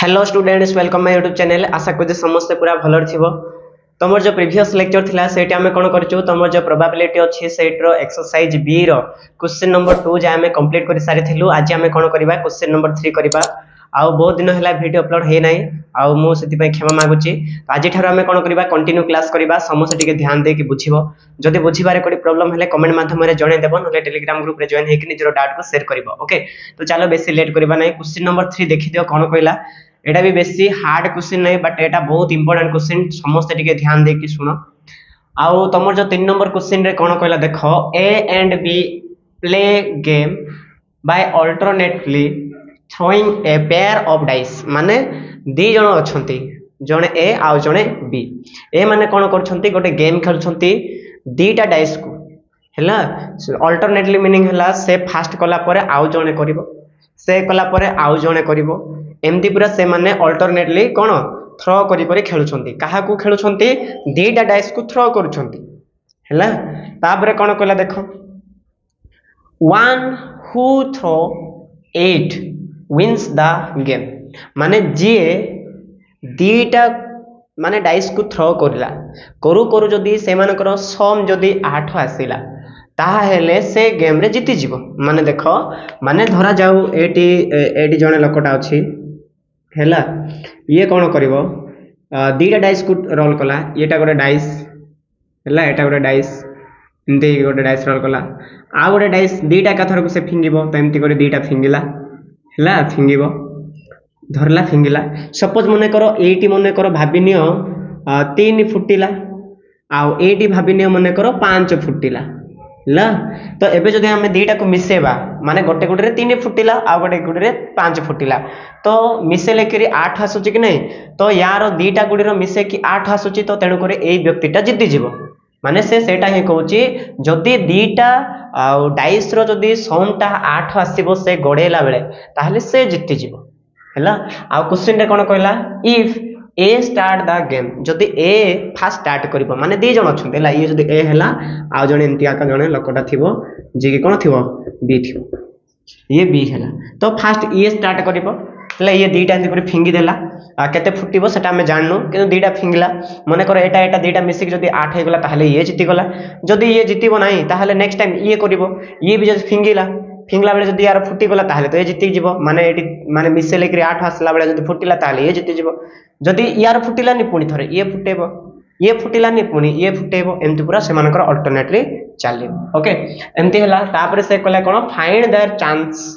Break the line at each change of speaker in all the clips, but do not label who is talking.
Hello students welcome my YouTube channel. आशा करूँ समस्ते पूरा भलर थी। तुम जो प्रीवियस लेक्चर थिला सेठी आमे कोन करचू तुम जो प्रोबेबिलिटी अछि सेट रो एक्सरसाइज बी रो क्वेश्चन नंबर 2 जे आमे कंप्लीट करि सारी थिलु। आज आमे कोन करबा क्वेश्चन नंबर 3 करबा। आउ बहुत दिन हला वीडियो अपलोड हे नाही आउ मु सेति पे क्षमा मागुची। आज ठार आमे कोन करबा कंटिन्यू क्लास करबा। समस्त टिके ध्यान दे कि बुझिबो। जदि बुझिबारे कोइ प्रॉब्लम हेले कमेंट माध्यम रे जणे देबो नले टेलीग्राम ग्रुप रे जॉइन हे कि निजरो डाउट को शेयर करबो। ओके तो चलो बेसी लेट करबा नाही। क्वेश्चन नंबर 3 देखि दियो कोन कहला। एटा भी बेसी हार्ड क्वेश्चन नहीं बट एटा बहुत इंपोर्टेंट क्वेश्चन। समस्त टिके ध्यान दे कि सुनो। आउ तुमर जो 3 नंबर क्वेश्चन रे कोन कहला देखो A and B play game by alternately throwing a pair of dice. माने दी जण अछंती जणे ए आउ जणे बी। ए माने कोन करछंती गोटे गेम खेलछंती दीटा डाइस को हैला। अल्टरनेटली मीनिंग हैला से फास्ट कला परे आउ जणे करिवो से कला परे आउ जणे करिवो एमती पूरा से माने अल्टरनेटली कोन थ्रो करी करी खेलुछंती। काहा को खेलुछंती दीटा डाइस को थ्रो करूछंती हैला। तापरे कोन कहला देखो one who throw 8 wins the game. माने जे दीटा माने डाइस को थ्रो करला करू करू जदी से मानकर सम जदी 8 आसीला ताहेले से गेम रे जीति जीवो। माने देखो माने धरा जाऊ एटी जणे लोकटा अछि हैला। ये कोन करिवो दीटा डाइस को रोल कला। एटा गोटे डाइस हैला एटा गोटे डाइस एमती गोटे डाइस रोल कला। आ गोटे डाइस दीटा कथर को से फिंगिबो तो एमती करे दीटा फिंगिला हैला फिंगिबो धरला फिंगिला। सपोज मने करो एटी मने करो भाबिनियो 3 फुटिला आउ एटी भाबिनियो मने करो 5 फुटिला ला। तो एबे जदि हमें दीटा को मिसेबा माने गोटे गोटे रे 3 फुटिला आ गोटे गोटे रे 5 फुटिला तो मिसेले करी 8 आसुची कि नहीं। तो यार दीटा गुडी रो मिसे कि 8 आसुची तो तेणु करे एई व्यक्तिटा जिति जीवो। माने से सेटा ही कहूची जदि दीटा डाइस रो जदि समटा 8 आसीबो से गडेला बेले ताहले से जिति जीवो हैला। आ क्वेश्चन रे कोन कहला if A start the game जदि ए फास्ट स्टार्ट करिवो माने दी जण अछन हैला। ये जदि ए हैला आ जणे एंती आका जणे लोकटा थिवो जे कि कोन थिवो बी थिवो ये बी हैला। तो फास्ट ये स्टार्ट करिवो हैला। ये दीटा एंती करे फिंगी देला केते फुटिबो सेटा हमें जाननु किंतु दीटा फिंगला मने कर एटा एटा दीटा मिसिक जदि 8 हे गला ताहले ये जीति गला। जदि ये जीतिबो नाही ताहले नेक्स्ट टाइम ये करिवो ये भी जदि फिंगिला फिंगला बेले जदि यार फुटी गला ताहले तो ये जीति जीवो। माने एटी माने मिसे लेकरी 8 आसला बेले जदि फुटिला ताहले ये जीति जीवो। जदि यार फुटिलानी पुणी थरे ये फुटेबो ये फुटिलानी पुणी ये फुटेबो एमती पूरा से मानकर अल्टरनेटली चलिबो। ओके एमती हला। तापरे से कहला कोन find there chance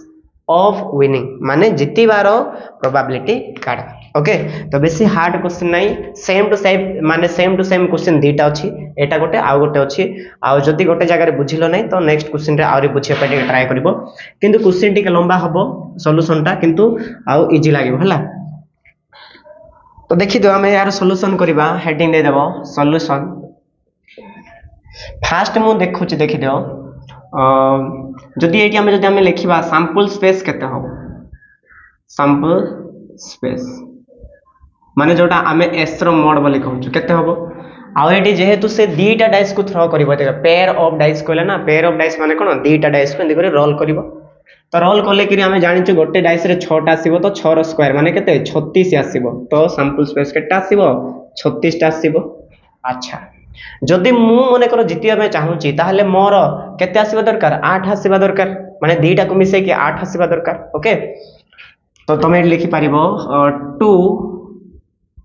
of winning माने जितिबारो प्रोबेबिलिटी काढ। ओके तो बेसी हार्ड क्वेश्चन नहीं सेम टू सेम क्वेश्चन दीटा अछि एटा गोटे आ गोटे अछि। आ जदि गोटे जगह रे बुझिलो नहीं तो नेक्स्ट क्वेश्चन रे आउरी बुझिया पे ट्राई करबो किंतु क्वेश्चन टिके लंबा हबो सॉल्यूशन टा किंतु आउ इजी लागिबो हला। तो देखि दो हमें यार सॉल्यूशन करबा हेडिंग दे देबो सॉल्यूशन। फास्ट मु देखुची देखि दियो जदि एटी हमें लिखिबा सैंपल स्पेस केते हो सैंपल स्पेस माने जोटा आमे एस रो मोड बोली कहूछु केते होबो। आ एटी जेहेतु से दीटा डाइस को थ्रो करबो देखा पेयर ऑफ डाइस कहले ना पेयर ऑफ डाइस माने कोन दीटा डाइस को एंदी करे रोल करबो। तो रोल करले कि हमें जानिछु गोटे डाइस रे 6 टा आसीबो तो 6 रो स्क्वायर माने केते 36 आसीबो। तो सैंपल स्पेस केटा आसीबो 36 टा आसीबो। अच्छा जदि मु मने करो जितिया में चाहूची ताहले मोर केते आसीबा दरकार 8 आसीबा दरकार माने दीटा को मिसे कि 8 आसीबा दरकार। ओके तो तुम लिखि पारिबो to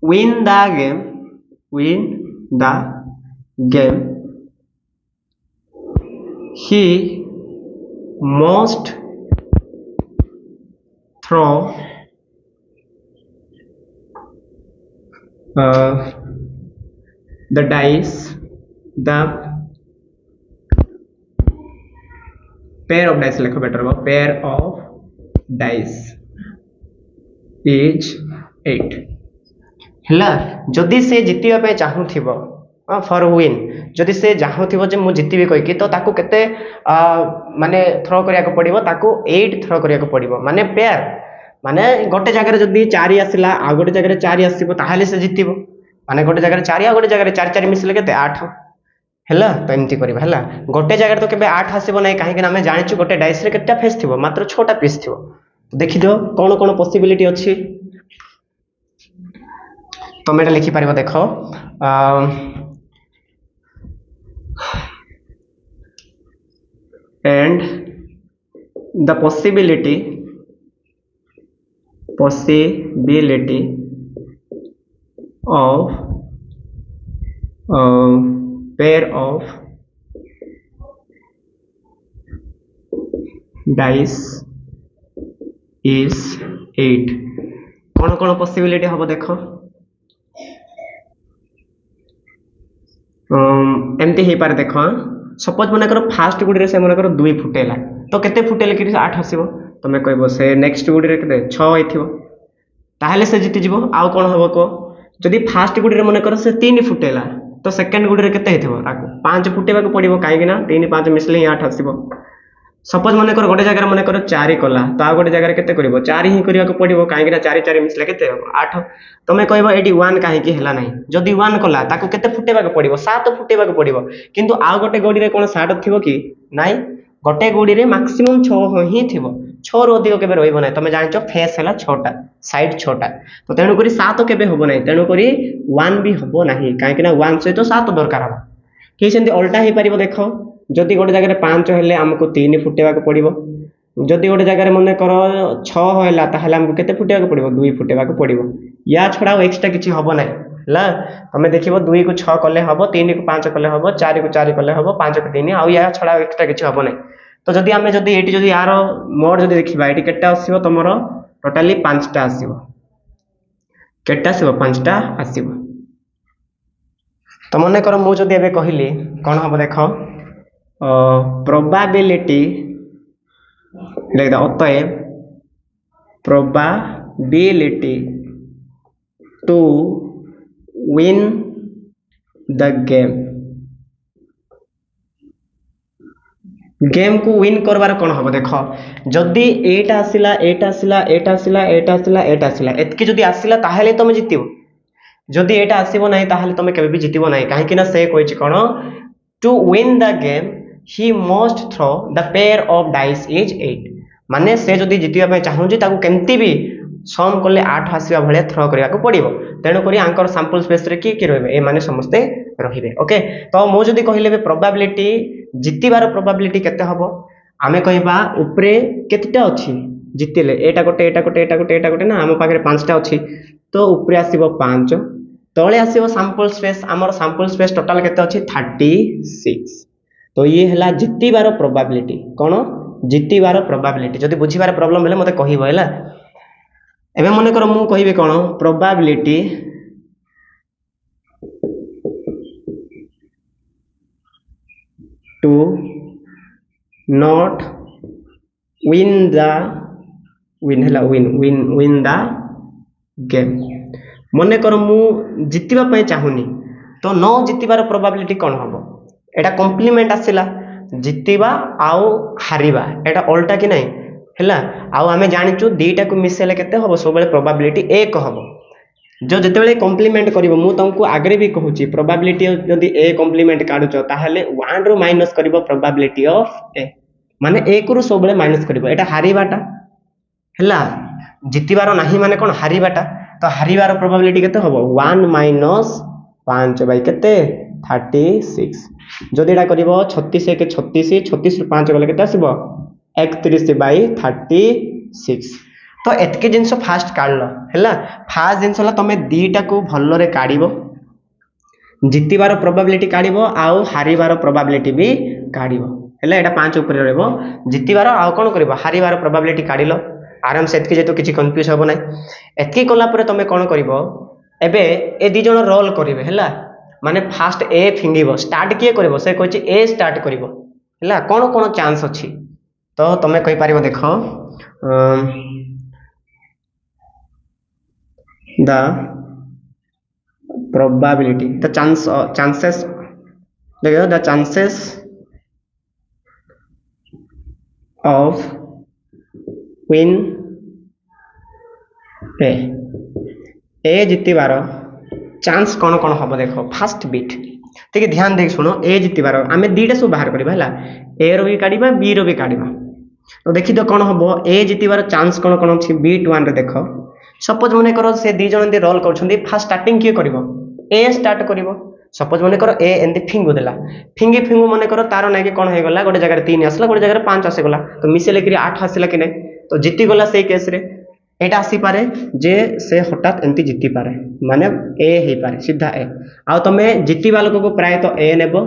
win the game he must throw the dice the pair of dice लिखो बेटर हो pair of dice is 8 हैला। जदि से जितिबा पे चाहूथिबो फॉर विन जदि से चाहूथिबो जे मु जितिबे कहि कि तो ताकू केते माने थ्रो करिया को पड़िबो ताकू 8 थ्रो करिया को पड़िबो माने पेयर माने गोटे जगह जदि 4 आसिला आ गोटे जगह 4 आसीबो ताहाले से जितिबो माने गोटे जगह 4 आ गोटे जगह 4 4 मिसले केते 8 हैला। तो एमती करबा हैला गोटे जगह तो केबे 8 आसीबो नै काहे कि हमें जानिछु गोटे डाइस रे केटा फेस थिबो मात्र 6 टा पीस थिबो। तो देखि दियो कोन कोन पॉसिबिलिटी अछि तुम एटा लिखि पारिबो देखो and the possibility of pair of dice is 8 कौन कौन पॉसिबिलिटी हम देख एमती हो पारे देख सपोज मनकर फास्ट गुड़ी से मनकर 2 फुटेला तो केते फुटेले कि 8 आसीबो तमे कहबो से नेक्स्ट गुड़ी रे केते 6 होइथिबो ताहले से जीति जीवो आउ कोन हबो को जदि फास्ट गुड़ी रे मनकर से 3 फुटेला तो सेकंड गुड़ी रे केते हेथिबो ताको 5 फुटेबा को पड़िबो काहे कि ना 3 5 मिसले ही 8 आसीबो सपोज मनकर गोटे जगह मनकर 4 कला तो आ गोटे जगह केते करिवो 4 ही करिया को पड़िबो काहे कि ना 4 4 मिसले केते 8 तमे कहबो एडी 1 काहे कि हेला नाही जदि 1 कला ताको केते फुटेबा को पड़िबो 7 फुटेबा को पड़िबो किंतु आ गोटे गोडी रे कोन 7 थिबो कि नाही गोटे गोडी रे मैक्सिमम 6 ही थिबो 6 रो अधिक केबे रहइबो नाही तमे जानिचो फेस हैला 6टा साइड 6टा तो तेनु करी 7 केबे होबो नाही तेनु करी 1 भी होबो नाही काहे कि ना 1 से तो 7 दरकार हबो कि सेंती उल्टा ही परिबो देखो जदि गोटे जगह 5 हेले हमको 3 फुटेबा को पड़िबो जदि गोटे जगह मन कर 6 होला ताहले हमको केते फुटेबा को पड़िबो 2 फुटेबा को पड़िबो या छडा एक्स्ट्रा किछि हबो नाही ला तमे देखिबो 2 को 6 कले हबो 3 को 5 कले हबो 4 को 4 कले हबो 5 को 3 आ या छडा एक्स्ट्रा किछि हबो नाही तो जदि आमे जदि एटी जदि यार मोड जदि देखिबा एटी केटा आसीबो तमरो टोटली 5टा आसीबो केटा आसीबो 5टा आसीबो तो मन कर मु जदि एबे कहिली कोन हबो देखो प्रोबेबिलिटी लिख दो अतएव probability to win the game को विन करबार कोन हबो देखो जदि एटा आसिला एटा आसिला एटा आसिला एटा आसिला एटा आसिला एतकी जदि आसिला ताहेले तमे जितिबो जदि एटा आसीबो नाही ताहेले तमे केबे भी जितिबो नाही काहे कि ना से कोइछि कोन to win the game he must throw the pair of dice is 8 माने से जदि जितिबा पे चाहूची ताकू केमती भी सम करले 8 आसीबा भले थ्रो करिया को पड़िबो तेनो करी आंकर सैंपल स्पेस रे की रहबे ए माने समस्ते रहिबे ओके तो मो जदि कहिले बे प्रोबेबिलिटी जितिबार प्रोबेबिलिटी केते हबो आमे कहिबा ऊपरे केतेटा अछि जितिले एटा गोटे एटा गोटे एटा गोटे एटा गोटे ना हम पाखरे 5टा अछि तो ऊपरे आसीबो 5 तळे आसीबो सैंपल स्पेस हमर सैंपल स्पेस टोटल केते अछि 36 तो ये हला जितिबार प्रोबेबिलिटी कोन जितिबार प्रोबेबिलिटी जदि बुझिबार प्रॉब्लम हेले मते कहिबो हैला एबे मने कर मु कहिबे कोन probability to not win the win हला विन द गेम मने कर मु जितिबा पय चाहुनी तो न जितिबार प्रोबेबिलिटी कोन हबो एटा कॉम्प्लीमेंट आसिला जितिबा आउ हारिबा एटा उल्टा कि नहीं हैला आउ आमे जानिचु दीटा को मिसेले केते हबो सब बेले प्रोबेबिलिटी 1 हबो जो जते बेले कॉम्प्लीमेंट करिवो मु तुमको आगरे भी कहूची प्रोबेबिलिटी जदी a कॉम्प्लीमेंट काडुचो ताहले 1 rho minus करिवो probability of a माने 1 रो सब बेले माइनस करिवो एटा हारिबाटा हैला जितिबार नाही माने कोन हारिबाटा तो हारिबार प्रोबेबिलिटी केते हबो 1 माइनस 5 बाय केते 36 जदि एटा करिवो 36 के 36 36 रो 5 गले केते आसीबो 31 बाय 36 तो एतके जिंस फास्ट काढलो हैला फास्ट जिंस हला तमे दीटा को भल्लो रे काढिबो जितिबार प्रोबेबिलिटी काढिबो आउ हारिबार प्रोबेबिलिटी भी काढिबो हैला एटा 5 ऊपर रहबो जितिबार आउ कोन करिवो हारिबार प्रोबेबिलिटी काढिलो आराम से एतके जेतो किछि कंफ्यूज होबो नै एतके कोला परे तमे कोन करिवो एबे ए दी जण रोल करिवे हैला माने फास्ट ए फिंगिबो स्टार्ट किए करिवो से कहछि ए स्टार्ट करिवो हैला कोन कोन चांस अछि तो तमे कहि पारिबो देखो the probability the chances देखो the chances of win A जितिबार चांस कौन कौन हम देख फास्ट बीट ठीक है ध्यान देख सुनो ए जितिबार आमे दीटा सब बाहर करबा हला ए रो भी काढिबा बी रो भी काढिबा तो देखि तो कौन हम ए जितिबार चांस कौन कौन अछि बीट 1 रे देखो सपोज मन कर से दी जन रोल कर फास्ट स्टार्टिंग किए कर ए स्टार्ट कर सपोज मन कर ए एमती फिंगु देला फिंगी फिंगु मन कर तार ना कि कौन हो गला गोटे जगह 3 आसला गोटे जगह 5 आसीगला तो मिसेले कि 8 आसला कि नहीं तो जीती गला से केस रे एटा आसी पारे जे से हठात एमती जीती पारे माने ए हे पारे सीधा ए आ तमे जीतीबा लोक को प्राय तो ए नेबो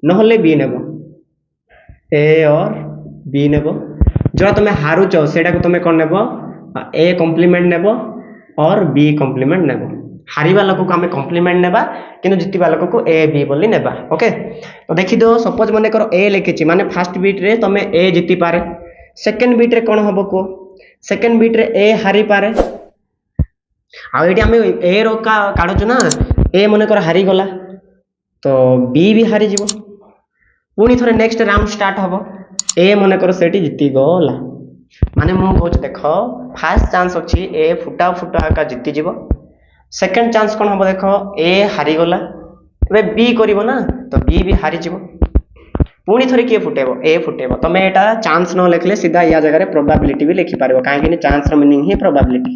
नहले बी नेबो ए और बी नेबो जो तमे हारुच सेटा को तमे कोन नेबो ए कॉम्प्लीमेंट नेबो और बी कॉम्प्लीमेंट नेबो हारिबा लोक को हमें कॉम्प्लीमेंट नेबा किंतु जीतीबा लोक को ए बी बोली नेबा ओके तो देखि दो सपोज मने करो ए लिखिछि माने फर्स्ट बीट रे तमे ए जीती पारे सेकंड बीट रे कोन हबो को सेकंड बीट रे ए हारी पारे आ एटी हमें ए रो का काढुछु ना ए मने कर हारी गला तो बी भी हारी जीवो पुनी थरे नेक्स्ट राउंड स्टार्ट हबो ए मने कर सेटी जीती गला माने मु कहूछ देखो फर्स्ट चांस अछि ए फुटा फुटा का जीती जीवो सेकंड चांस कोन हबो देखो ए हारी गला एबे बी करिवो ना तो बी भी हारी जीवो पुनी थरे किए फुटेबो ए फुटेबो तमे एटा चांस न लिखले सीधा या जगह रे प्रोबेबिलिटी भी लिखि पारिबो काहे कि चांस रो मीनिंग ही प्रोबेबिलिटी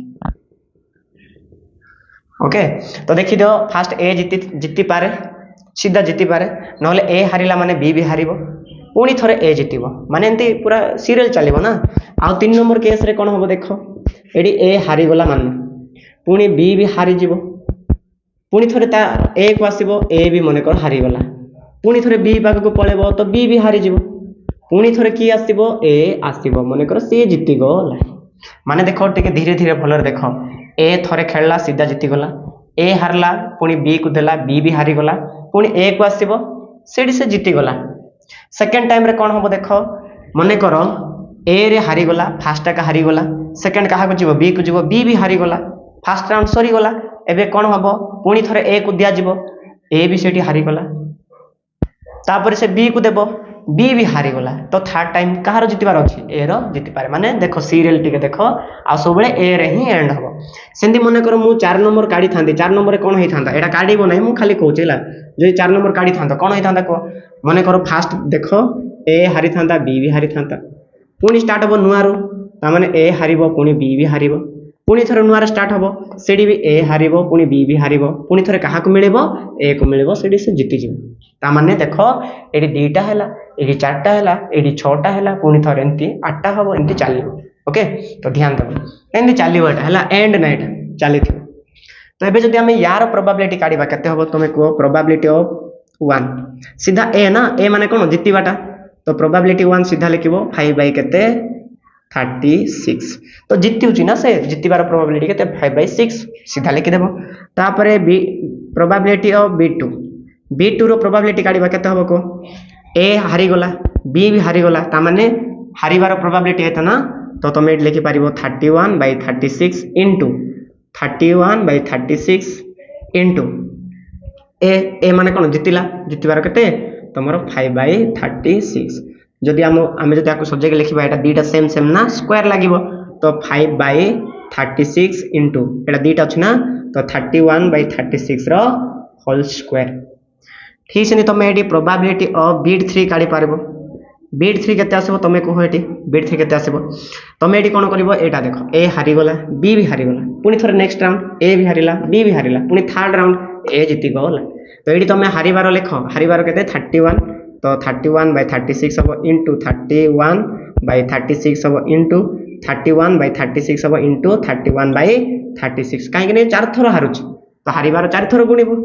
ओके तो देखि दो फास्ट ए जीती पारे सीधा जीती पारे नहले ए हारिला माने बी भी हारिबो पुनी थरे ए जीतिबो माने एंती पूरा सीरियल चलिबो ना आ 3 नंबर केस रे कोन हबो देखो एडी ए हारि गला माने पुनी बी भी हारि जीवो पुनी थरे ता ए को आसीबो ए भी मने कर हारि गला पुनी थरे बी पाक को पळेबो तो बी भी हारि जीवो पुनी थरे की आसीबो ए आसीबो मने कर सी जीति गला माने देखो टिके धीरे धीरे भलर देखो ए थरे खेलला सीधा जीति गला ए हारला पुनी बी को देला बी भी हारि गला पुनी ए को आसीबो सेडी से जीति गला सेकंड टाइम रे कोन हबो देखो मने करो ए रे हारि गला फर्स्ट का हारि गला सेकंड कहा को जीवो बी को जीवो बी भी हारि गला फर्स्ट राउंड सरी गला एबे कोन हबो पुनी थरे ए को दिया जीवो ए भी सेठी हारि गला तापर से बी को देबो बी भी हारि गला तो थर्ड टाइम कहार जीतबार अछि ए रो जीति पारे माने देखो सीरियल टिके देखो आ सब बेले ए रे ही एंड हबो सेंदी मने करो मु 4 नंबर काढी थांदी 4 नंबर रे कोन होई थांदा एटा काढीबो नै मु खाली कहूचेला जे 4 नंबर काढी थांदा कोन होई थांदा को मने करो फास्ट देखो ए हारि थांदा बी भी हारि थांदा पुनी स्टार्ट हबो नुआरो ता माने ए हारिबो पुनी बी भी हारिबो पुनी थरे नुआरो स्टार्ट हबो सेडी भी ए हारिबो पुनी बी भी हारिबो पुनी थरे काहा को मिलेबो ए को मिलेबो सेडी से जीति जिवो ता माने देखो एडी दुईटा हैला एडी चारटा हैला एडी छटा हैला पुनी थरे एंती आठटा हबो एंती चालिबो ओके तो ध्यान दबो एंती चालिबो एटा हैला एंड नाइट चालिथि तो एबे जदि हमें यार प्रोबेबिलिटी काढिबा केते हबो तमे को प्रोबेबिलिटी ऑफ 1 सीधा ए ना ए माने कोन जीतिबाटा तो प्रोबेबिलिटी 1 सीधा लिखिबो 5 बाय केते 36 तो जीति उची ना से जीतिबार प्रोबेबिलिटी केते 5 बाय 6 सीधा लिखि देबो तापरे बी प्रोबेबिलिटी ऑफ B2 रो प्रोबेबिलिटी काढिबा केते हबो को ए हारि गला बी भी हारि गला ता माने हारिबार प्रोबेबिलिटी एता ना तो तमे लिखि पारिबो 31 बाय 36 इनटू 31 बाय 36 इनटू ए माने कोन जीतिला जीतिबार केते तमरो 5 बाय 36 जदि आमे जदि आको सब्जेक्ट लिखिबा एटा दीटा सेम सेम ना स्क्वायर लागिबो तो 5 बाय 36 इनटू एटा दीटा अछि ना तो 31 बाय 36 रो होल स्क्वायर ठीक से तमे एटी प्रोबेबिलिटी ऑफ बीट 3 काढी पारबो बीट 3 केते आसीबो तमे को एटी बीट 3 केते आसीबो तमे एटी कोन करबो एटा देखो ए हारि गला बी भी हारि गला पुनी थोर नेक्स्ट राउंड ए भी हारिला बी भी हारिला पुनी थर्ड राउंड ए जीति गला तो एटी तमे हारिबार लेखो हारिबार केते 31 तो 31 बाय 36 हबो इनटू 31 बाय 36 हबो इनटू 31 बाय 36 हबो इनटू 31 बाय 36 काहे कि चार थरो हारुछ तो हारिबार चार थरो गुणिबो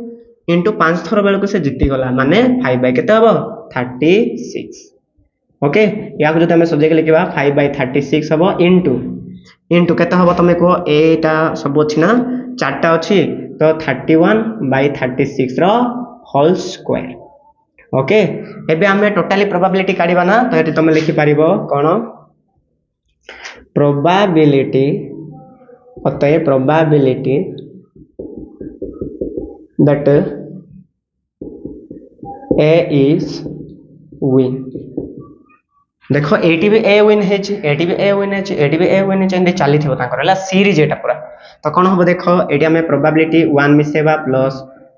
इनटू 5 थरो बेल को से जीति गला माने 5 बाय केते हबो 36 ओके या को जते हम सब्जेक्ट लिखिबा 5 बाय 36 हबो इनटू केते हबो तमे को एटा सब अछि ना चारटा अछि तो 31 बाय 36 रो होल स्क्वायर ओके एबे हमें टोटली प्रोबेबिलिटी काढिबा ना तो एटी तमे लिखि पारिबो कोन प्रोबेबिलिटी अतः probability that A is win देखो एटी भी ए विन है एटी भी ए विन है एटी भी ए विन है एंड चली थिबो तांकर हला सीरीज एटा पूरा तो कोन हो देखो एटी हमें प्रोबेबिलिटी 1 मिसेबा प्लस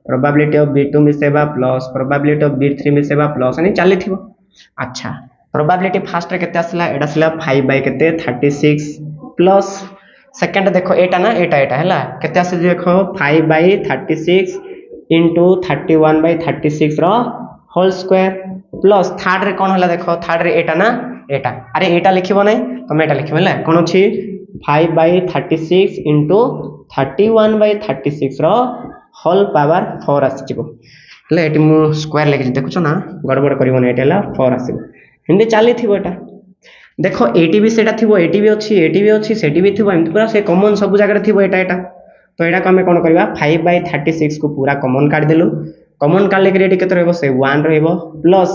प्रोबेबिलिटी ऑफ B2 मिसेबा प्लस प्रोबेबिलिटी ऑफ B3 मिसेबा प्लस एनी चली थिबो अच्छा प्रोबेबिलिटी फर्स्ट रे केते आसला एटा आसला 5 बाय केते 36 प्लस सेकंड देखो एटा ना एटा एटा हैला केते आसे देखो 5/36 इंटू 31/36 रो होल स्क्वायर प्लस थर्ड रे कोन होला देखो थर्ड रे एटा ना एटा अरे एटा लिखिबो नै तमे एटा लिखिबो हैला कोन अछि 5/36 इंटू 31/36 रो होल पावर 4 आसी जिवो हैला एटी मु स्क्वायर लिखि देखुछ ना गड़बड़ करिवो नै एटा हैला 4 आसी हिंदी चाली थिबो एटा देखो एटी भी सेटा थिबो एटी भी अछि सेटी भी थिबो एमति पूरा से कॉमन सब जगह रे थिबो एटा एटा तो एटा को हमें कोन करबा 5/36 को पूरा कॉमन काट देलु कॉमन काटले के एटी केते रहबो से 1 रहबो प्लस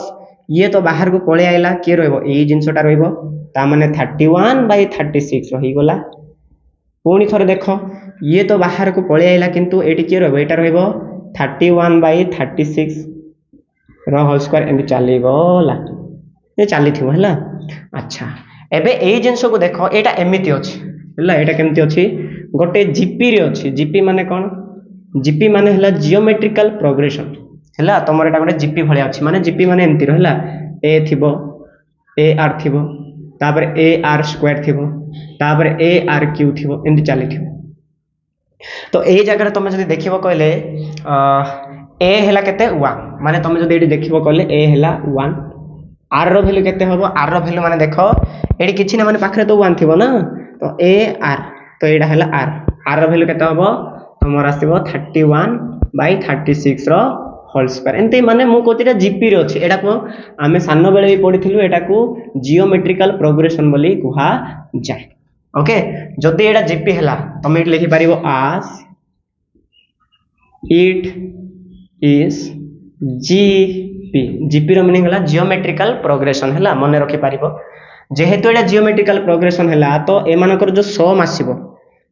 ये तो बाहर को पळे आइला के रहबो एई जिंसटा रहबो ता माने 31/36 रही गला पुणी थरे देखो ये तो बाहर को पळे आइला किंतु एटी के रहबो एटा रहबो 31/36 रो होल स्क्वायर एमति चाली गला ये चाली थिबो हैला अच्छा एबे एई जिंस को देखो एटा एमिति अछि हैला एटा केमति अछि गोटे जीपी रे अछि जीपी माने कोन जीपी माने हैला जियोमेट्रिकल प्रोग्रेशन हैला तमर एटा गोटे जीपी भलिया अछि माने जीपी माने एमति रहला ए थिबो ए आर थिबो तापर ए आर स्क्वायर थिबो तापर ए आर क्यू थिबो एमति चाली थिबो तो ए जगह तमे जदी देखिबो कहले ए हैला केते 1 माने तमे जदी एटी देखिबो कहले ए हैला 1 आर रो वैल्यू केते होबो आर रो वैल्यू माने देखो एडी किछि ना माने पाखरे तो 1 थिबो ना तो ए आर तो एडा हैला आर आर रो वैल्यू केते होबो तमर आसीबो 31/36 रो होल स्क्वायर एंते माने मु कोतिरा जीपी रे अछि एडा को आमे सानो बेले भी पढिथिलु एडा को जियोमेट्रिकल प्रोग्रेशन बोली कुहा जाय ओके जदी एडा जीपी हैला तमे एटी लिखि परिबो as it is GP GP रो मीनिंग हला जियोमेट्रिकल प्रोग्रेशन हला मने रखि पारिबो जेहेतु एडा जियोमेट्रिकल प्रोग्रेशन हला तो ए मानकर जो सम आसीबो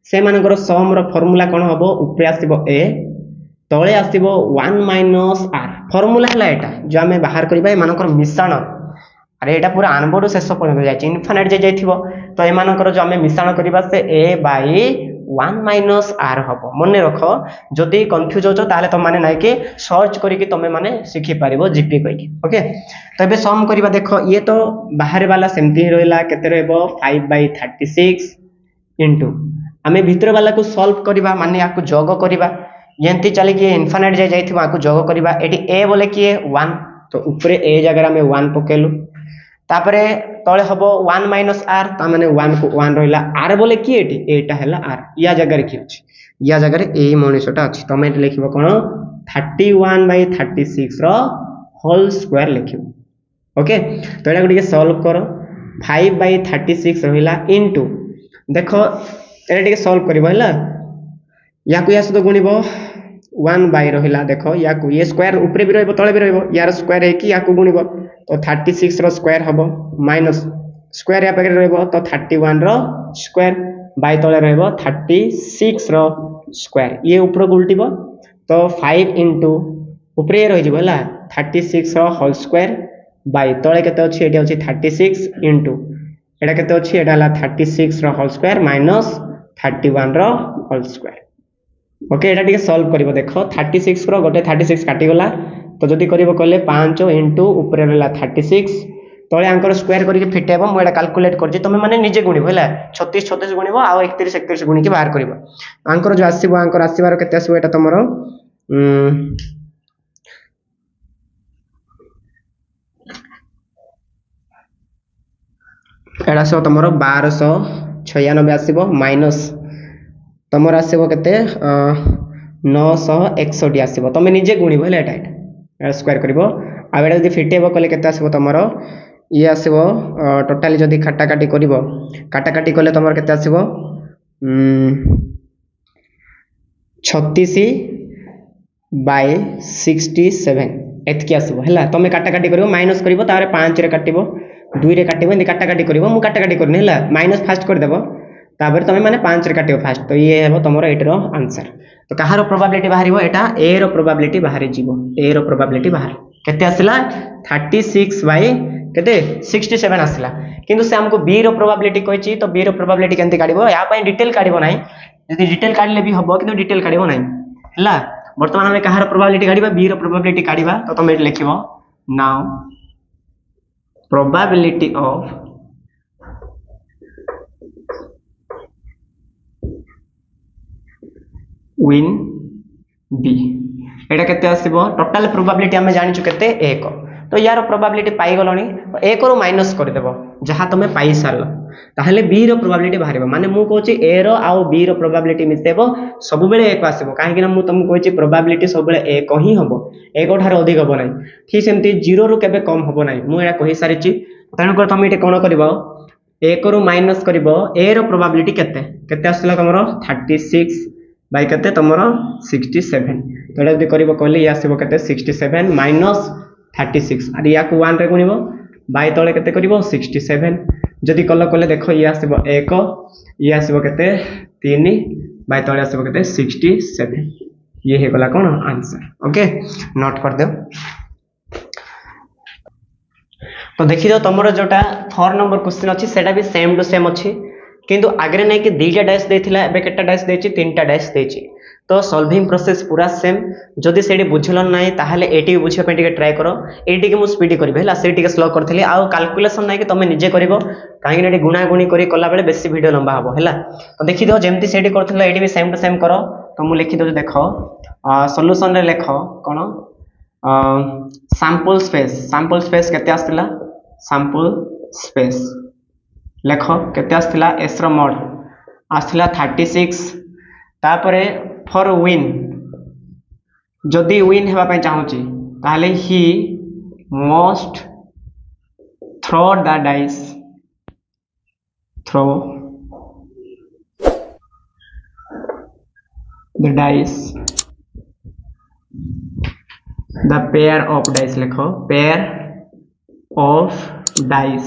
से मानकर सम रो फार्मूला कोन हबो ऊपर आसीबो ए तळे आसीबो 1 - r फार्मूला हला एटा जो हमें बाहर करबा ए मानकर मिश्रण अरे एटा पूरा अनबोर्ड शेष पर्यंत जाय छि इनफिनिट जे जायथिबो तो ए मानकर जो हमें मिश्रण करबा से a / 1 - r हबो मने रखो जदी कंफ्यूज होचो ताले त माने नाही के सर्च करी के तमे माने सिखि पारिबो जीपी कहि ओके तो एबे सम करबा देखो ये तो बाहर वाला सेमती ही रहला केते रहबो 5/36 इनटू हमें भीतर वाला को सॉल्व करबा माने याको जोग करबा यंती चली के इनफिनिट जे जायथिबो आको जोग करबा एटी a बोले कि 1 तो ऊपरे a जगह में 1 पकेलु तापरे तळे हबो 1 - r ता माने 1 को 1 रहला r बोले कि एटी एटा हैला r या जगह रे कि अछि या जगह रे ए मनिसटा अछि तमे लिखिबो कोन 31/36 रो होल स्क्वायर लिखिबो ओके तो एटा गुडी के सॉल्व करो 5/36 रहिला इनटू देखो एटा टिके सॉल्व करबो हैला याकु या सतो गुणिबो 1 बाय रहिला देखो याकु ये स्क्वायर ऊपरे भी रहबो तळे भी रहबो यार स्क्वायर है कि याकु गुणिबो तो 36 रो स्क्वायर हबो माइनस स्क्वायर या पकरे रहबो तो 31 रो स्क्वायर बाय तळे रहबो 36 रो स्क्वायर ये ऊपर को उल्टीबो तो 5 इनटू ऊपरे रहि जिवो हला 36 रो होल स्क्वायर बाय तळे केते अछि एटी अछि 36 इनटू एटा केते अछि एटा हला 36 रो होल स्क्वायर माइनस 31 रो होल स्क्वायर ओके एटा टिके सॉल्व करिवो देखो 36 रो गोटे 36 काटी गला तो जदी करिवो कहले 5 इनटू ऊपर रहला 36 तळे आंकर स्क्वायर करी के फिटेबो मु एटा कैलकुलेट करछि तमे माने निजे गुणिबो हला 36 36 गुणिबो आ 31 31 गुणी के बाहर करिवो आंकर जो आसीबो आंकर आसीबार केते आसीबो एटा तमरो एटा सो तमरो 1296 आसीबो माइनस तमर आसीबो केते 961 आसीबो तमे निजे गुणिबो हला एटा स्क्वायर करिवो आ एटा जदी फिटेबो कले केते आसीबो तमरो ये आसीबो टोटली जदी काटा काटी करिवो काटा काटी कले तमर केते आसीबो 36/67 एतकी आसीबो हला तमे काटा काटी करिवो माइनस करिवो तारे 5 रे काटिवो 2 रे काटिवो एंदी काटा काटी करिवो मु काटा काटी करनी हला माइनस फास्ट कर देबो तापर तमे माने 5 रे काटियो फास्ट तो ये हेबो तमरो एटर आंसर तो कहारो प्रोबेबिलिटी बाहरिबो एटा ए रो प्रोबेबिलिटी बाहरी जीवो ए रो प्रोबेबिलिटी बाहर केते आसिला 36 बाय केते 67 आसिला किंतु से हमको बी रो प्रोबेबिलिटी कहछि तो बी रो प्रोबेबिलिटी केनते काढिबो या पय डिटेल काढिबो नाही यदि डिटेल काढले भी हबो किंतु डिटेल काढिबो नाही हला वर्तमान हम कहारो प्रोबेबिलिटी काढिबा बी रो प्रोबेबिलिटी काढिबा तो तमे लिखिबो now probability of win b एटा केते आसीबो टोटल प्रोबेबिलिटी हमें जानिछु केते 1 तो यार प्रोबेबिलिटी पाई गलोनी 1 रो माइनस कर देबो जहां तमे पाई सारलो ताहले b रो प्रोबेबिलिटी बाहरिबो माने मु कहूची a रो आउ b रो प्रोबेबिलिटी मिसेबो सब बेले 1 आसीबो काहे कि ना मु तुमको कहूची प्रोबेबिलिटी सब बेले 1 ही हबो 1 ठार अधिक हबो नै ठीक सेमती 0 रो केबे कम हबो नै मु एटा कहि सारिची तणु कर तुम इटे कोन करबो 1 रो माइनस करबो a रो प्रोबेबिलिटी केते केते आसला तमरो 36 बाय केते तमरो 67 तो एटा जदी करबो कहले या आसीबो केते 67 माइनस 36 और या को 1 रे गुणिबो बाय तळे केते करबो 67 जदी कले देखो ये आसीबो 1 ये आसीबो केते 3 बाय तळे आसीबो केते 67 ये हे गला कोन आंसर ओके नोट कर दो तो देखि दो तमरो जोटा 4 नंबर क्वेश्चन अछि सेटा भी सेम टू सेम अछि किंतु आगरे नै कि 2टा डैश देथिला एबे केटा डैश देछि 3टा डैश देछि तो सॉल्विंग प्रोसेस पूरा सेम जदि सेठी बुझल नै ताहाले एटी बुझिया पे टिके ट्राई करो एटी के मु स्पीड करबे हला सेठी के स्लो करथली आ कैलकुलेशन नै कि तमे निजे करबो काहे कि एटी गुणा गुणी करी कला बेले बेसी वीडियो लंबा हबो हला तो देखि दो जेमति सेठी करथला एटी भी सेम टू सेम करो तो मु लिखि दो देखो सॉल्यूशन रे लेखो कोन सैंपल स्पेस केते आस्तिला सैंपल स्पेस लेखो केते आस्तिला एस रो मोड आस्तिला 36 तापरे फॉर विन जदि विन हेबा पे चाहूची ताहले he must throw the dice throw the dice the pair of dice लिखो पेयर ऑफ डाइस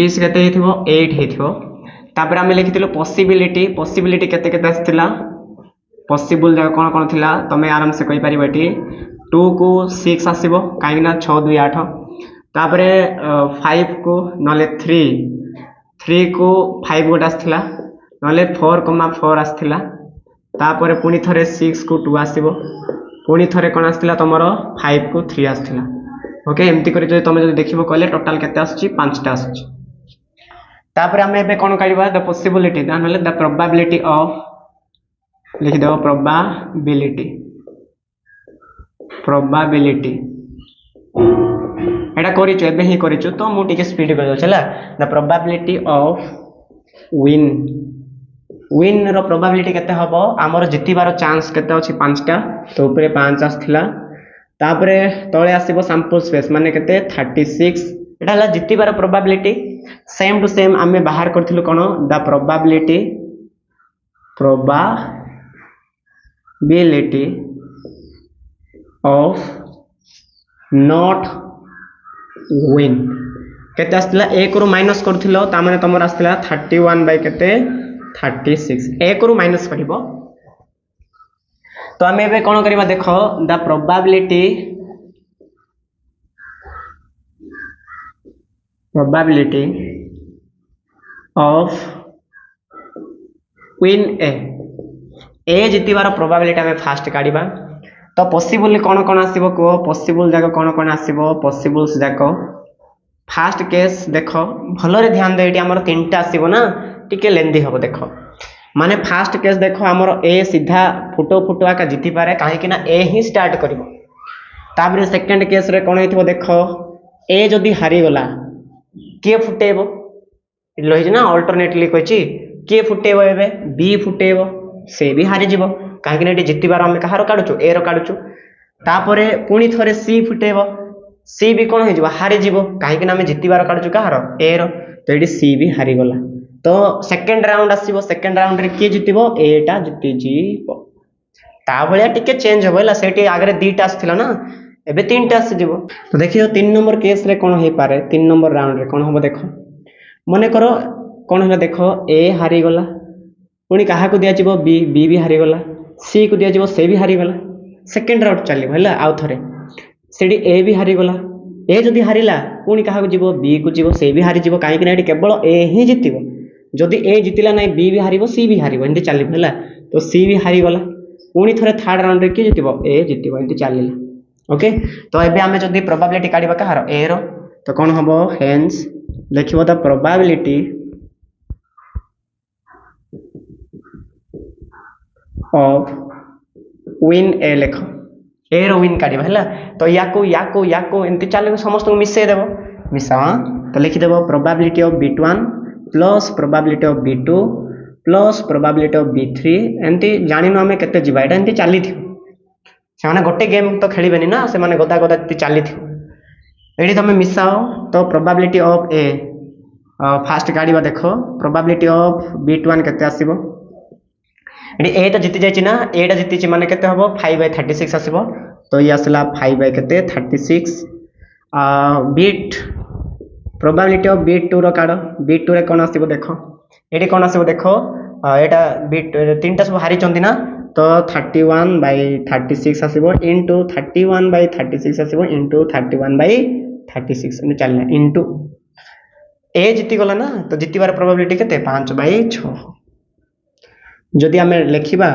इस केते हिथिबो 8 हिथिबो तापर हम लिखिथिलो पॉसिबिलिटी केते केते आस्तिला पॉसिबल जगह कोन कोन थिला तमे आराम से कहि परिबो एटी 2 को 6 आसीबो काहे ना 6 2 8 तापरे 5 को नले 3 को 5 गोट आस्तिला नले 4,4 आस्तिला तापरे पुनी थरे 6 को 2 आसीबो पुनी थरे कोन आस्तिला तमरो 5 को 3 आस्तिला ओके एमती करी जो तमे जो देखिबो कहले टोटल केते आछि 5टा आछि तापरे हम एबे कोन करबा द पॉसिबिलिटी तानले द प्रोबेबिलिटी ऑफ लिख दो प्रोबेबिलिटी एटा करिचो एबे ही करिचो तो मु टिके स्पीड कर दो चला द प्रोबेबिलिटी ऑफ विन रो प्रोबेबिलिटी केते हबो हमर जितिबार चांस केते अछि 5टा तो ऊपर 5 आस्थिला तापरे तळे आसीबो सैंपल स्पेस माने केते 36 एटा हला जितिबार प्रोबेबिलिटी सेम टू सेम आमे बाहर करथिलु कोन the probability of not win केते आस्थिला 1 रो माइनस करथिलो ता माने तमर आस्थिला 31 बाय केते 36 1 रो माइनस करिवो तो हमें कौन करवा देखो the probability of win A जितिबार प्रोबेबिलिटी हमें फास्ट काढिबा तो पॉसिबल कौन कौन आसीबो को पॉसिबल जाको कौन आसीबो पॉसिबल्स जाको फास्ट केस देखो भलरे ध्यान दे एटी हमर 3टा आसीबो ना टिके लेंदी हबो देखो माने फास्ट केस देखो हमर ए सीधा फुटो आका जीति पारे काहे कि ना ए ही स्टार्ट करिवो ताबरे सेकंड केस रे कोन हेथिबो देखो ए जदी हारि गला के फुटेबो लहिज ना अल्टरनेटली कहछि के फुटेबो एबे बी फुटेबो से भी हारि जिवो काहे कि ना एटी जीति बार हम कहारो काडुचो ए रो काडुचो तापरे पुनी थरे सी फुटेबो सी भी कोन हो जिवो हारि जिवो काहे कि ना हम जीति बार काडुचो कहारो ए रो तो एटी सी भी हारि गला तो सेकंड राउंड आसीबो सेकंड राउंड रे के जितिबो एटा जिति जीवो ता भलिया टिके चेंज होबेला सेठी आगरे 2टा आस्थिला ना एबे 3टा आसी जिवो तो देखियो 3 नंबर केस रे कोन हे पारे 3 नंबर राउंड रे कोन होबो देखो मने करो कोन होला देखो ए हारि गला पुनी काहा को दिया जिवो बी भी हारि गला सी को दिया जिवो से भी हारि गला सेकंड राउंड चली भला आउ थरे सेडी ए भी हारि गला ए जदी हारिला पुनी काहा को जिवो बी को जिवो से भी हारि जिवो काहे कि ना एटी केवल ए ही जितिबो जदि ए जितिला नै बी भी हारिबो सी भी हारिबो एंती चली भला तो सी भी हारि गला पुनी थरे थर्ड राउंड रे के जितिबो ए जितिबो एंती चलिला ओके तो एबे हमें जदि प्रोबेबिलिटी काढिबा कहार ए रो तो कोन हबो हेंस लिखिबो the probability of win A लेख ए रो विन काढ़ा है तो याको एमती चलो समस्त मिसई देव मिसाओ तो लिखिदेव probability of B1 plus probability of B2 plus probability of B3 एमती जानिनु आमे केते जिबा एटा एमती चली थी से गोटे गेम तो खेलिबेनी ना से माने गदा गदा चली थी एडी तुम मिसाओ तो प्रोबेबिलिटी ऑफ ए फास्ट काढ़ा देख प्रोबेबिलिटी ऑफ B1 केते आसीबो एडी ए तो जीति जाइछि ना एटा जीतिछि माने केते हबो 5/36 आसीबो तो ये आसला 5/36 बीट प्रोबेबिलिटी ऑफ B2 रो काढ B2 रे कोन आसीबो देखो एडी कोन आसीबो देखो एटा बीट तीनटा सब हारि चंदी ना तो 31/36 आसीबो इनटू 31/36 आसीबो इनटू 31/36 एने चलना इनटू ए जीति गला ना तो जीतिबार प्रोबेबिलिटी केते 5/6 जदि आमे लेखिबा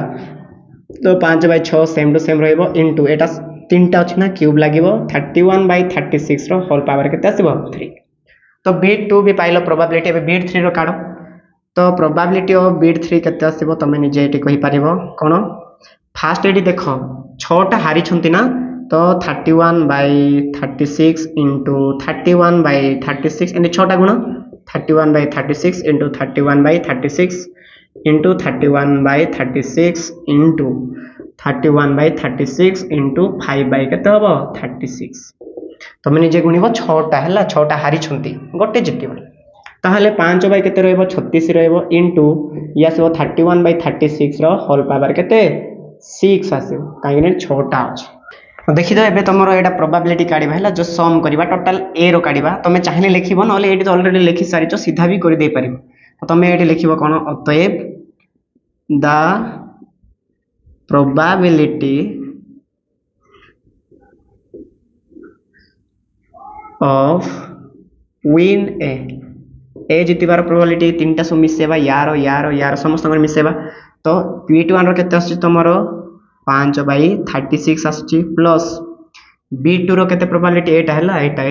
तो 5/6 सेम टू सेम रहइबो इनटू एटा तीनटा अछि ना क्यूब लागिबो 31/36 रो होल पावर केते आसीबो 3 तो B2 भी पाइलो प्रोबेबिलिटी एबे B3 रो काढो तो प्रोबेबिलिटी ऑफ B3 केते आसीबो तमे निजे एटी कहि पारिबो कोन फास्ट एटी देखो 6टा हारि छंती ना तो 31/36 इनटू 31/36 एने 6टा गुण 31/36 इनटू 31/36 इनटू 31/36 इनटू 31/36 इनटू 5 केते हबो 36 तुम निजे गुणिब 6टा है 6टा हारि छंती गोटे जितिबो ताहले 5 केते रहइबो 36 रहइबो इनटू या आसीबो 31/36 रो होल पावर केते 6 आसीबो काहे ने 6टा अछि देखि दो एबे तमरो एटा प्रोबेबिलिटी काढिबा हैला जो सम करिबा टोटल ए रो काढिबा तमे चाहिले लिखिबो नले एटी तो ऑलरेडी लिखि सारिचो सीधा भी करि दे परिबो तो तमे एटी लिखिबो कोन अतएव the probability of win A जीतिबार प्रोबेबिलिटी तीनटा सब मिसेबा यार समस्त मिसेबा तो B1 रो केते आछि तमरो 5/36 आछि प्लस B2 रो केते प्रोबेबिलिटी एटा हैला एटा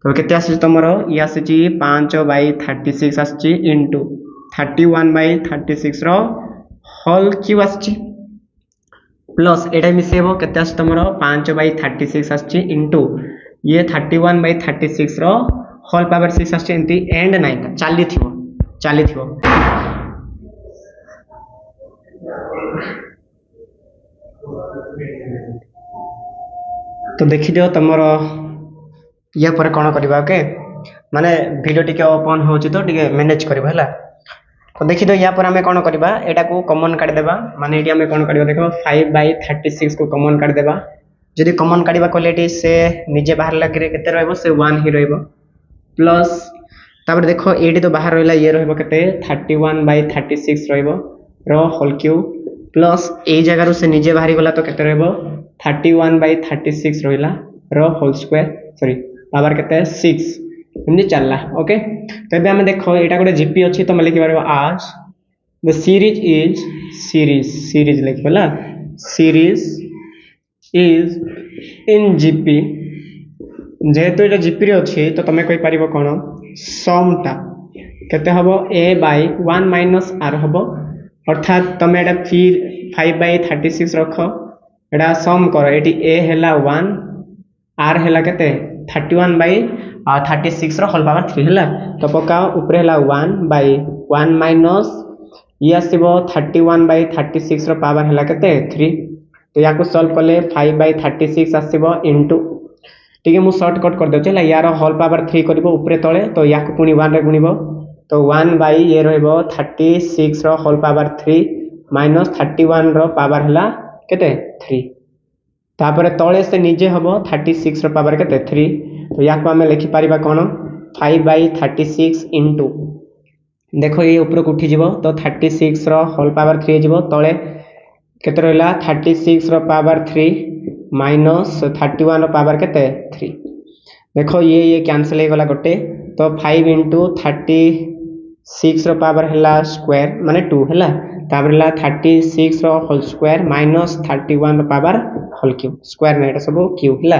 तो केते आछि तमरो ई आछि 5/36 आछि इनटू 31/36 रो होल क्यूब आछि प्लस एटा मिसेबो केते आछि तमरो 5/36 आछि इनटू ये 31/36 रो होल पावर 6 आछि एंती एंड नाइन चाली थिबो तो देखि दियो तमरो या पर कोन करबा ओके माने वीडियो टिके ओपन होची तो टिके मैनेज करबा हला तो देखि दियो या पर हमें कोन करबा एटा को कॉमन काट देबा माने एटी हमें कोन करबा देखो 5/36 को कॉमन काट देबा जदि कॉमन काढिबा क्वालिटी से निजे बाहर लागे केते रहइबो से 1 ही रहइबो प्लस तापर देखो एटी तो बाहर रहला ये रहइबो केते 31/36 रहइबो रो होल क्यूब प्लस ए जगह रो से निजे बाहरी गला तो केते रहइबो 31/36 रहइला रो होल स्क्वायर सॉरी पावर केते 6 एमनी चलला ओके तो एबे हमें देखो एटा गोटे जीपी अछि तो मैं लिखि परबो आज द सीरीज लिखि बला सीरीज is in GP जेहेतु एटा GP रे अछि तो तमे कहि परिबो कोन सम टा केते हबो a by 1 minus r हबो अर्थात तमे एटा फिर 5/36 रख एटा सम करो एटी a हैला 1 r हैला केते 31/36 रो होल पावर 3 हैला तो पकाओ ऊपर हैला 1 by 1 minus ये आसीबो 31/36 रो पावर हैला केते 3 तो या को सॉल्व करले 5/36 आसीबो इनटू ठीक है मु शॉर्टकट कर देउ चला यार होल पावर 3 करबो ऊपर तळे तो या को पुनी 1 रे गुणिबो तो 1 बाय ये रहबो 36 रो होल पावर 3 माइनस 31 रो पावर हला केते 3 तापर तळे से निजे हबो 36 रो पावर केते 3 तो या को हमें लिखि परिबा कोन 5/36 इनटू देखो ये ऊपर को उठी जिवो तो 36 रो होल पावर 3 जिवो तळे केते रहला 36 रो पावर 3 माइनस 31 रो पावर केते 3 देखो ये कैंसिल हो गला गोटे तो 5 into 36 रो पावर हला स्क्वायर माने 2 हला तापर हला 36 रो होल स्क्वायर माइनस 31 रो पावर होल क्यूब स्क्वायर में एटा सब क्यूब हला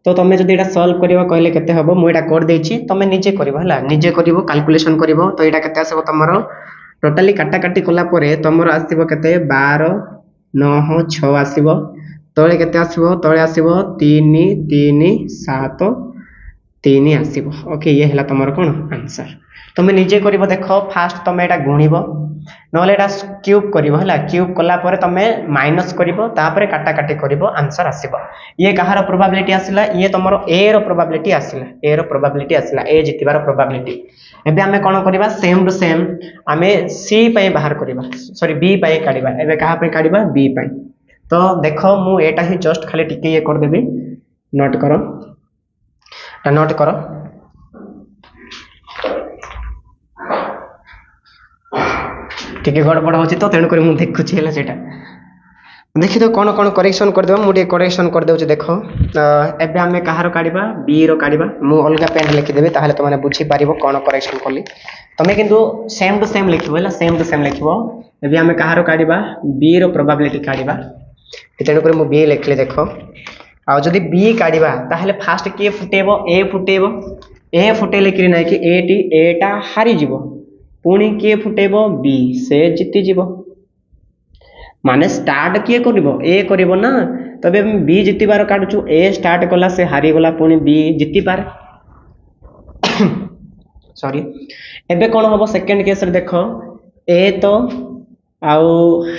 तो तमे जदी एटा सॉल्व करिवो कहले केते हबो मु एटा कोड देछि तमे निजे करिवो हला निजे करिवो कैलकुलेशन करिवो तो एटा केते आसबो तमरो टोटाली काटाकाटी कला तुम आसो के 12 9 6 आसो तले के तले आसो 3 3 7 3 आसो ओके ये है तुम कौन आंसर तुम निजे कर देख फास्ट तुम यहाँ गुणब ना क्यूब कर क्यूब कलापर तुम माइनस कर काटाकाटी कर आंसर आसो ये कहार प्रोबाबिलिटी आसला ये तुम ए रो प्रोबाबिलिटी आसला ए रो प्रोबाबिलिटी आसला ए जितबार प्रोबाबिलिटी एबे आमे कौन करबा सेम टू सेम आमे सी पई बाहर करबा सॉरी बी पई काढिबा एबे कहा पई काढिबा बी पई तो देखो मु एटा ही जस्ट खाली टिके ये कर देबी नोट करो टिके गड़बड़ होची तो तेणु करी मु देखुची हैला सेटा देखि तो कौन कौन करेक्शन कर देबा मुझे करेक्शन कर देउछ देखो एबे हमें कहार काढिबा बी रो काढिबा मु अलगा पेन लिखि देबे ताहले तुमने बुझी पारिबो कौन करेक्शन करली तमे किंतु सेम टू सेम लिखिबो हैला सेम टू सेम लिखिबो एबे हमें कहार काढिबा बी रो प्रोबेबिलिटी काढिबा तेणु करी मु बी लिखले देखो आ जदी बी काढिबा ताहले फास्ट के फुटेबो ए फुटेले कि नै कि एटी एटा हारी जीवो पुणी के फुटेबो बी से जीति जीवो माने स्टार्ट किए करिवो ए करिवो ना तबे बी जितिबार काढुछु ए स्टार्ट कला से हारी गला पुणी बी जिति पारे सॉरी एबे कोन होबो सेकंड केस रे देखो ए तो आउ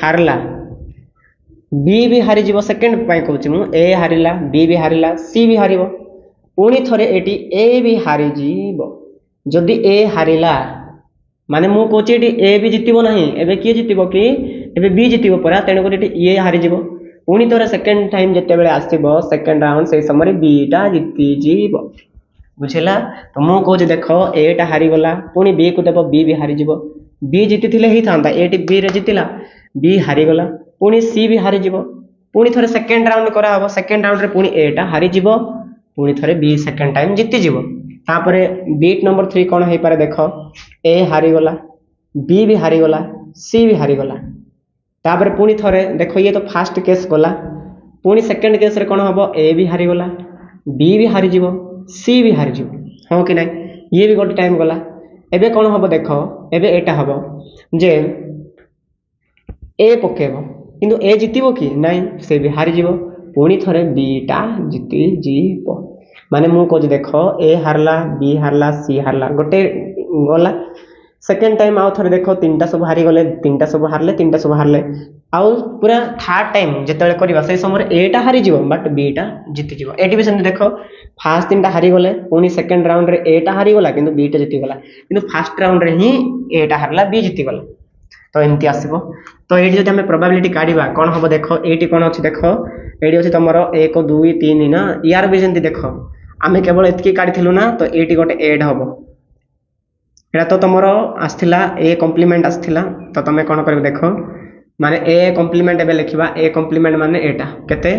हारला बी भी हारी जीवो सेकंड पाई कहूची मु ए हारिला बी भी हारिला सी भी हारिबो पुणी थरे एटी ए भी हारी जीवो जदी ए हारिला माने मु कहूची एटी ए भी जितिबो नाही एबे किए जितिबो कि एबे बी जितिबो परा तेणु करी ये हारी जीवो पुणी थोड़ा सेकंड टाइम जिते बेले आसीबो सेकंड राउंड से समय बी टा जिति जीवो बुझिला तो मु कहूची देखो ए टा हारी गला पुणी बी को देबो बी भी हारी जीवो बी जिति थिले ही थांदा एटी बी रे जितिला बी हारी गला पुणी सी भी हारी जीवो पुणी थोड़े सेकंड राउंड करा हबो सेकंड राउंड रे पुणी ए टा हारी जीवो पुणी थोड़े बी सेकंड टाइम जिति जीवो तापरे बीट नंबर 3 कोन हे पारे देखो ए हारी गला बी भी हारी गला सी भी हारी गला तापर पुणी थरे देखो ये तो फास्ट केस गला पुणी सेकंड केस रे कोन हबो ए भी हारी गला बी भी हारी जीवो सी भी हारी जीवो हो कि नै ये भी गोटे टाइम गला एबे कोन हबो देखो एबे एटा हबो जे ए पकेबो किंतु ए जितिबो कि नै से भी हारी जीवो पुणी थरे बी टा जिति जीवो माने मु को देखो ए हारला बी हारला सी हारला गोटे गला सेकेंड टाइम आउ थरे देखो तीनटा सब हारी गले तीनटा सब हारले आउ पूरा थर्ड टाइम जेतेले करबा से समय ए टा हारी जीवो बट बी टा जीति जीवो एटी भी सेम देखो फर्स्ट तीनटा हारी गले पुनी सेकेंड राउंड रे ए टा हारी गला किंतु बी टा जीति गला किंतु फर्स्ट राउंड रे ही ए टा हारला बी जीति गला तो एमती आसीबो तो एटी जदि हमें प्रोबेबिलिटी काढिबा कोन हबो देखो एटी कोन अछि देखो एटी अछि तमरो 1 2 3 ना यार भी जेंति देखो आमे केवल एतकी काढिथिलु ना तो एटी गोटे ऐड हबो एटा तो तमरो आस्थिला ए कॉम्प्लीमेंट आस्थिला तो तमे कोन करबे देखो माने ए कॉम्प्लीमेंट एबे लिखिबा ए कॉम्प्लीमेंट माने एटा केते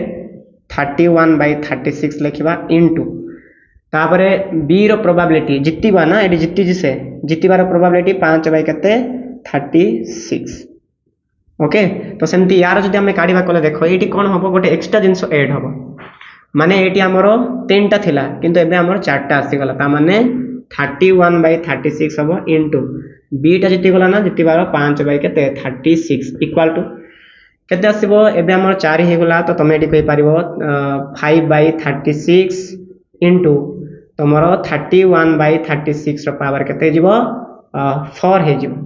31/36 लिखिबा इनटू तापरे बी रो प्रोबेबिलिटी जितिबा ना एटी जिति जिसे जितिबार प्रोबेबिलिटी 5 बाय केते 36 ओके तो सेमती यार जदि हमें काढिबा कोले देखो एटी कोन हबो गोटे एक्स्ट्रा जिंस ऐड हबो माने एटी हमरो 3टा थिला किंतु एबे हमरो 4टा आसी गला ता माने 31/36 हबो इनटू बी टा जिति गला ना जितिबार 5 बाय केते 36 इक्वल टू केते आसीबो एबे हमर 4 हे गला तो तमे एटी कहि पारिबो 5/36 इनटू तमरो 31/36 रो पावर केते जीवो 4 हे जीवो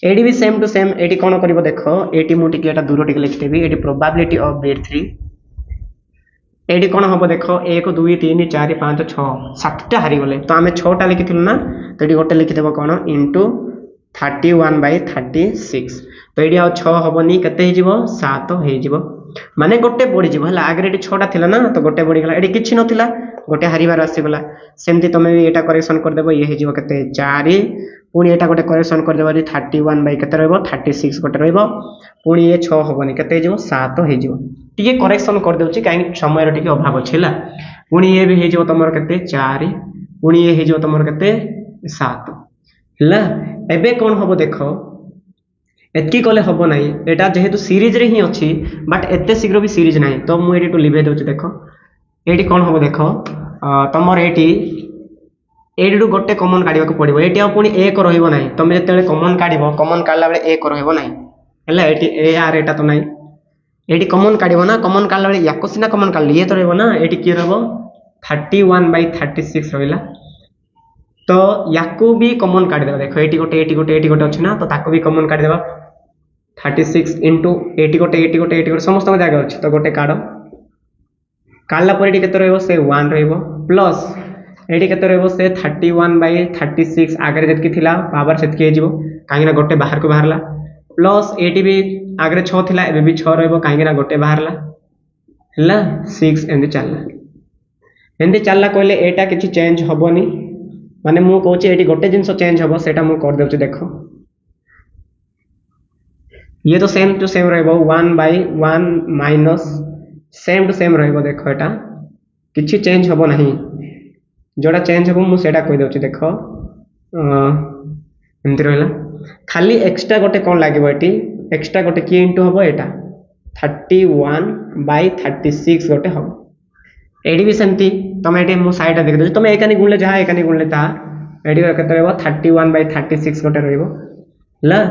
एडी भी सेम टू सेम एटी कोन करिवो देखो एटी मु टिके एटा दूर टिके लिखि देबी एटी प्रोबेबिलिटी ऑफ बीट 3 एडी कोन हबो देखो 1 2 3 4 5 6 7टा हारि गले तो हमें 6टा लिखिथिलु ना तो एडी गोटे लिखि देबो कोन इनटू 31/36 तो एडी आ 6 हबोनी कते हे जीवो 7 हे जीवो माने गोटे बढी जीवो हला आगे एडी 6टा थिला ना तो गोटे बढी गला एडी किछि नथिला गोटे हारिबार आसी गला सेमती तमे भी एटा करेक्शन कर देबो ये हे जीवो कते 4 पुणी एटा गोटे करेक्शन कर देबो 31 बाय केते रहबो 36 गोटे रहबो पुणी ये 6 हबोनी केते हे जीवो 7 हे जीवो टिके करेक्शन कर देउची काई समय रो टिके अभाव छिला पुणी ये भी हे जीवो तमर केते 4 पुणी ये हे जीवो तमर केते 7 हला एबे कोन हबो देखो एतकी कले हबो नाही एटा जेहेतु सीरीज रे ही अछि बट एते शीघ्र भी सीरीज नाही तो मु एटी टू लिभे देउची देखो एटी कोन हबो देखो तमर एटी एडू गोटे कमन काढ़ा पड़ो ये पुणी एक रहा तुम जो कमन काढ़ा बेले एक रहा ये आर एटा तो नहीं ये कमन काढ़ ना कमन काढ़ला बेले या सीना कमन काढ़ ये तो रहा ये किए रहा 31/36 रहा तो या भी कमन काढ़ीदेव देख ये गोटे अच्छी ना तो ताको भी कमन काढ़ीदेव 36 इंटू एटी गोटे समस्त जगह अच्छी तो गोटे काढ़ काढ़ला से 1 प्लस ये से 31/36 आगे जी पावर से कहीं गोटे बाहर को बाहरला प्लस ये भी आगे 6 थिला एबे भी 6 कहीं गोटे बाहरला है 6 एमती चलला कहले एटा किसी चेंज हेनी माने मु कहूँ ये गोटे जिनस चेंज हम से करदे देख ये तो same to same run minus same to same देख एटा किसी चेंज हम ना जोड़ा चेंज हम मुझे कहीदे देख एमती रहा खाली एक्सट्रा गोटे कौन लगे ये एक्सट्रा गोटे किए इंटू हम यहाँ 31/36 गोटे हम एडी भी सेमती तुम ये मो साइड देखिए तुम एकानी गुणले जहाँ एकानी गुणले ता एडी के 31/36 गोटे रहा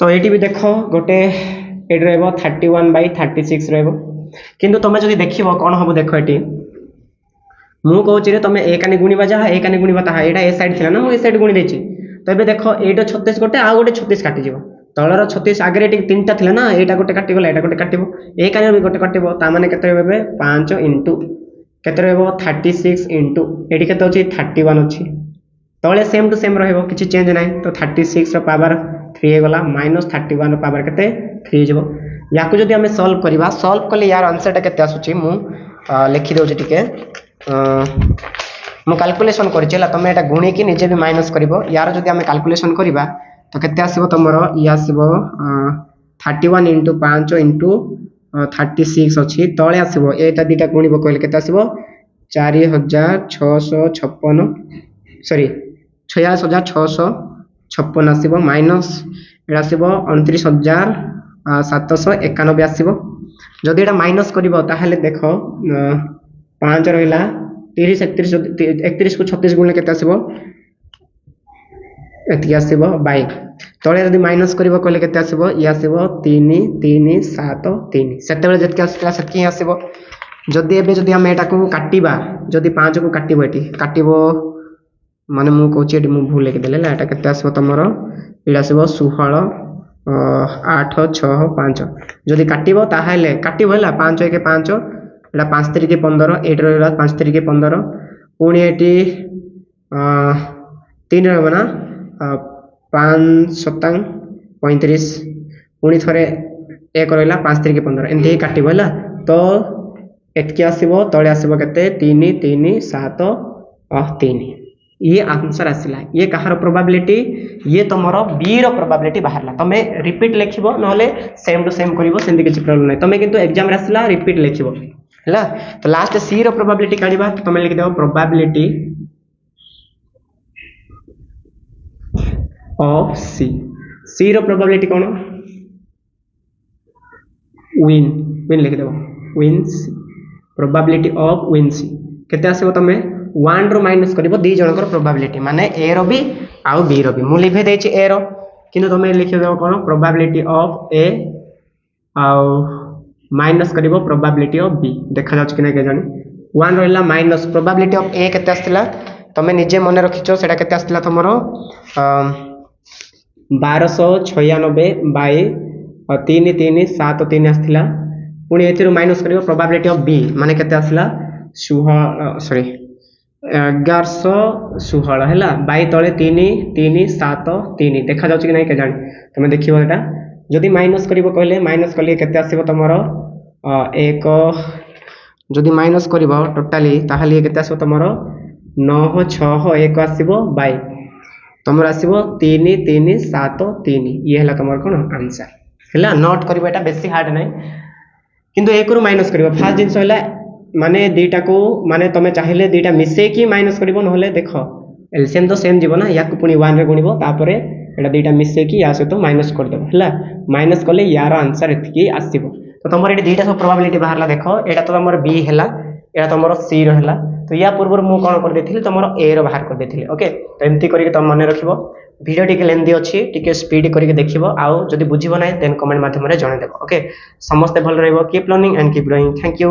तो ये भी देख गोटे ये रहा 31/36 रु तुम जो देख कौन हम देख ये मु कहूँ तुम एकानी गुणवा जहाँ एकानी गुणवा ताहा यहाँ ए साइड थी ना मुझे साइड गुणी देती तो ये देख ये 36 गोटे आउ गोटे 36 काटिज तलर 36 आगे 3टा थी ना यहाँ गोटे काटिगला यहाँ गोटे काटो एक भी गोटे काटो ताने के 5 इंटू के 36 इंटू ये के 31 अच्छी तले सेम टू सेम रही चेंज ना तो 36 पावर 3 गला माइनस 31 पावर के 3 हो या जब आम सल्व करवा सल्व कले यार आंसर टा के लिखिदे टे मु कैलकुलेशन कर तुम यहाँ गुणी की निजे भी माइनस कर यार जब आम कैलकुलेशन करवा तो केते आसीबो तुमर ये आसीबो 31 इंटू 5 इंटू 36 अच्छी तले आसीबो एटा दीटा गुणिबो कहले केते आसीबो 4656 सॉरी 46,656 आसीबो माइनस एटा आसीबो 29,791 आसीबो जदि एटा माइनस करिवो ताहले देखो 5 रहिला 30 31 को 36 गुणले केते आसीबो एति आसीबो 22 तले जदि माइनस करिवो कहले केते आसीबो ये आसीबो 3 3 7 3 सेतेबेले जति आसीला सेतकी आसीबो जदि एबे जदि हम एटा को काटिबा जदि 5 को काटिबो एटी काटिबो माने मु कहूची एटी मु भूल लिखि देले एटा केते आसीबो तमरो एटा आसीबो 16 8 6 5 जदि काटिबो ताहाले काटिबो हला 5 1 5 एटा 5 3 के 15 8 रहला 5 3 के 15 पुणी एटी 3 रहबो ना 5 7 35 पुणी थे 1 रहा 5 3 के 15 एमती काटो है तो एतकी आसो तले आसो के 3 3 7 3 ये आंसर आसला ये कहार प्रोबेबिलिटी ये तुम बी रो प्रोबेबिलिटी बाहरला तुम रिपीट लिखिबो नहले सेम टू सेम करिवो सेंती किछि प्रॉब्लम नै तुम किंतु एग्जाम रे आसला रिपीट लिखिबो हला तो लास्ट सी रो प्रोबेबिलिटी काढिबा तुम लिखि देबो प्रोबेबिलिटी ऑफ सी रो प्रोबेबिलिटी कौन विन विन लिखि देबो win C probability of win C केते आसीबो तमे 1 रो माइनस करिवो दी जनकर प्रोबेबिलिटी माने ए रो भी आउ बी रो भी मु लिखे देछि ए रो किंतु तमे लिखि देबो कोन प्रोबेबिलिटी ऑफ ए आउ माइनस करिवो प्रोबेबिलिटी ऑफ बी देखा जाछ कि नै के जानि 1 रहला माइनस प्रोबेबिलिटी ऑफ ए केते आस्तिला तमे निजे मने रखिचो सेटा केते आस्तिला तमरो 1296 बाय 3 3 7 3 आस्तिला पुणी एथिरो माइनस करिवो प्रोबेबिलिटी ऑफ बी माने केते आस्तिला 1116 है बाई तले 3 3 7 3 देखा जाउछि कि नै के जानि तमे देखिबो एटा जदि माइनस करिवो कहले माइनस कले केते आसीबो तमरो एक जदि माइनस करिवो टोटली ताहाले केते आसीबो तमरो 9 6 1 आसीबो बाई तमर आसीबो 3 3 7 3 ये हला तमर कोन आंसर हला नोट करिवो एटा बेसी हार्ड नै किंतु एक रु माइनस करिवो फास्ट जिंस हला माने दीटा को माने तमे चाहिले दीटा मिसे की माइनस करिवो नहले देखो एलसीएम तो सेम जीवो ना या को पुनी 1 रे गुणिवो तापरे एटा दीटा मिसे की या से तो माइनस कर देबो हला माइनस करले यार आंसर एतकी आसीबो तो तमर एटी दीटा सब प्रोबेबिलिटी बाहरला देखो एटा तो तमर बी हला या तुम सी रहा तो या पूर्व मुझे कौन कर देथिली तुम ए रो बाहर कर देथिली ओके तो एमती करके तुम मन रखिबो वीडियो टिके लेंदी अच्छी टिके स्पीड करके देखिबो आउ जदी बुझिबो नै देन कमेंट माध्यम रे जणे देबो ओके समस्त भल रहइबो keep learning and keep growing thank you.